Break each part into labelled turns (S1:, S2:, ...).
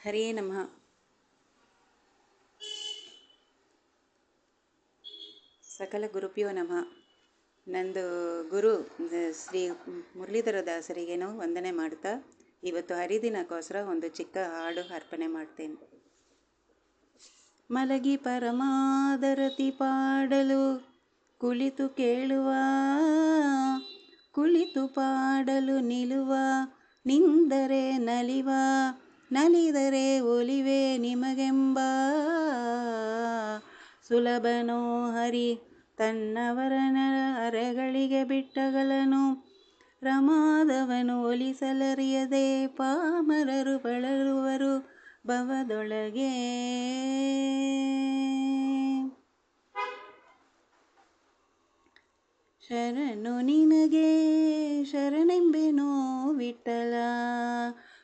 S1: ಹರೇ ನಮಃ. ಸಕಲ ಗುರುಪ್ಯೋ ನಮಃ. ನಂದು ಗುರು ಶ್ರೀ ಮುರಳೀಧರ ದಾಸರಿಗೇನೋ ವಂದನೆ ಮಾಡ್ತಾ ಇವತ್ತು ಹರಿದಿನಕ್ಕೋಸ್ಕರ ಒಂದು ಚಿಕ್ಕ ಹಾಡು ಅರ್ಪಣೆ ಮಾಡ್ತೇನೆ. ಮಲಗಿ ಪರಮಾದರತಿ ಪಾಡಲು ಕುಳಿತು ಕೇಳುವ, ಕುಳಿತು ಪಾಡಲು ನಿಲ್ಲುವ, ನಿಂದರೆ ನಲಿವ, ನಲಿದರೆ ಒಲಿವೆ ನಿಮಗೆಂಬ ಸುಲಭನೋ ಹರಿ ತನ್ನವರನ ಅರೆಗಳಿಗೆ ಬಿಟ್ಟಗಲನು. ಪ್ರಮಾದವನು ಒಲಿಸಲರಿಯದೆ ಪಾಮರರು ಬಳಲುವರು ಭವದೊಳಗೆ. ಶರಣು ನಿನಗೆ ಶರಣೆಂಬೆನೋ ವಿಠಲ,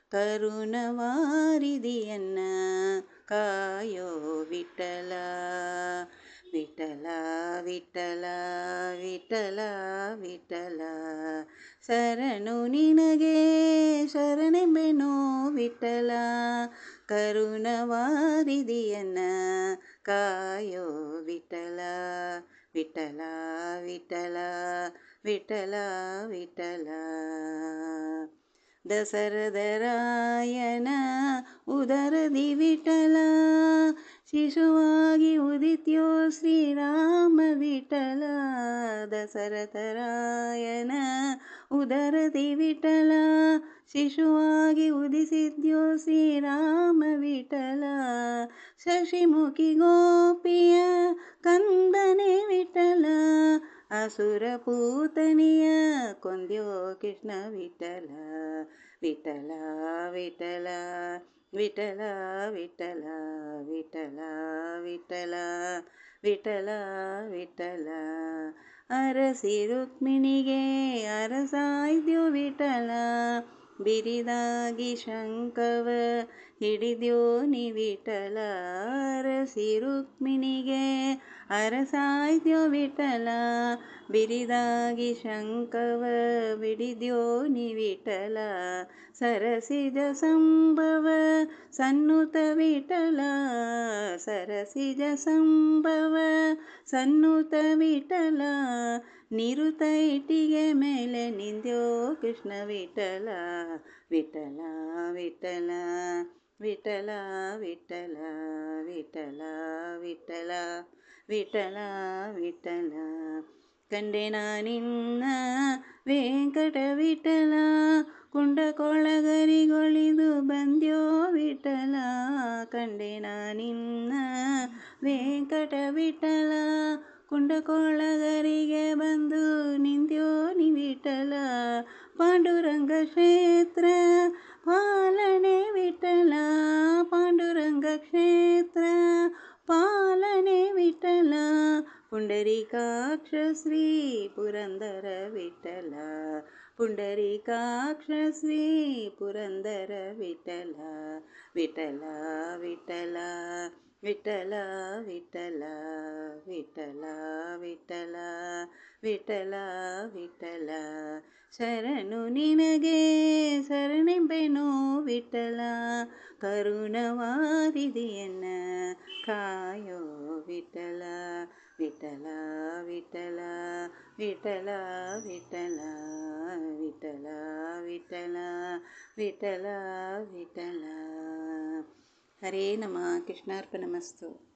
S1: ಕರುಣವಾರಿದಿಯನ್ನ ಕಾಯೋ ವಿಠಲ. ವಿಠಲ ವಿಠಲ ವಿಠಲ ವಿಠಲ, ಶರಣು ನಿನಗೆ ಶರಣೆಂಬೆನೋ ವಿಠಲ, ಕರುಣವಾರಿದಿಯನ್ನ ಕಾಯೋ ವಿಠಲ. ವಿಠಲ ವಿಠಲ ವಿಠಲ ವಿಠಲ. ದಶರಥರಾಯನ ಉದರದಿ ವಿಠಲ, ಶಿಶುವಾಗಿ ಉದಿತ್ಯೋ ಶ್ರೀರಾಮ ವಿಠಲ. ದಶರಥರಾಯನ ಉದರದಿ ವಿಠಲ, ಶಿಶುವಾಗಿ ಉದಿಸಿದ್ಯೋ ಶ್ರೀರಾಮ ವಿಠಲ. ಶಶಿಮುಖಿ ಗೋಪಿಯ ಕಂದನೆ ವಿಠಲ, ಅಸುರ ಪೂತನಿಯ ಕೊಂದ್ಯೋ ಕೃಷ್ಣ ವಿಠಲ. ವಿಠಲ ವಿಠಲ ವಿಠಲ ವಿಠಲ ವಿಠಲ ವಿಠಲ ವಿಠಲ ವಿಠಲ. ಅರಸಿ ರುಕ್ಮಿಣಿಗೆ ಅರಸಾಯ್ದ್ಯೋ ವಿಠಲ, ಬಿರಿದಾಗಿ ಶಂಕವ ಹಿಡಿದ್ಯೋ ನಿ ವಿಠಲ. ಅರಸಿ ರುಕ್ಮಿಣಿಗೆ ಅರಸಾಯ್ದ್ಯೋ ವಿಠಲ, ಬಿರಿದಾಗಿ ಶಂಕವ ಬಿಡಿದ್ಯೋ ನಿ ವಿಠಲ. ಸರಸಿಜ ಸಂಭವ ಸನ್ನುತ ವಿಠಲ, ಸರಸಿಜ ಸಂಭವ ಸನ್ನುತ ವಿಠಲ. ನಿರುತ ಇಟಿಗೆ ಮೇಲೆ ನಿಂದ್ಯೋ ಕೃಷ್ಣ ವಿಠಲ. ವಿಠಲ ವಿಠಲ ವಿಠಲ ವಿಠಲ ವಿಠಲ ವಿಠಲ ವಿಠಲ ವಿಠಲ. ಕಂಡೆನ ನಿನ್ನ ವೆಂಕಟ ವಿಠಲ, ಕುಂಡಕೊಳಗರಿಗೊಳಿದು ಬಂದ್ಯೋ ವಿಠಲ. ಕಂಡೆನ ನಿನ್ನ ವೆಂಕಟ ವಿಠಲ, ಕುಂಡಕೊಳಗರಿಗೆ ಬಂದು ನಿಂದ್ಯೋ ನಿ ವಿಠಲ. ಪಾಂಡುರಂಗ ಕ್ಷೇತ್ರ ಪಾಲನೆ ವಿಠಲ, ಪಾಂಡುರಂಗ ಕ್ಷೇತ್ರ ಪಾಲನೆ ವಿಠಲ. ಪುಂಡರೀಕಾಕ್ಷ ಶ್ರೀ ಪುರಂದರ ವಿಠಲ, ಪುಂಡರೀಕಾಕ್ಷ ಶ್ರೀ ಪುರಂದರ ವಿಠಲ. ವಿಠಲ ವಿಠಲ ವಿಠಲ ವಿಠಲ ವಿಠಲ ವಿಠಲ ವಿಠಲ ವಿಠಲ. ಶರಣು ನಿನಗೆ ಶರಣೆಂಬೆನೋ ವಿಠಲ, ಕರುಣವಾರಿದಿಯನ್ನ ಕಾಯೋ ವಿಠಲ. ವಿಠಲ ವಿಠಲ ವಿಠಲ ವಿಠಲ ವಿಠಲ ವಿಠಲ ವಿಠಲ ವಿಠಲ. ಹರೇ ನಮಃ. ಕೃಷ್ಣಾರ್ಪಣಮಸ್ತು.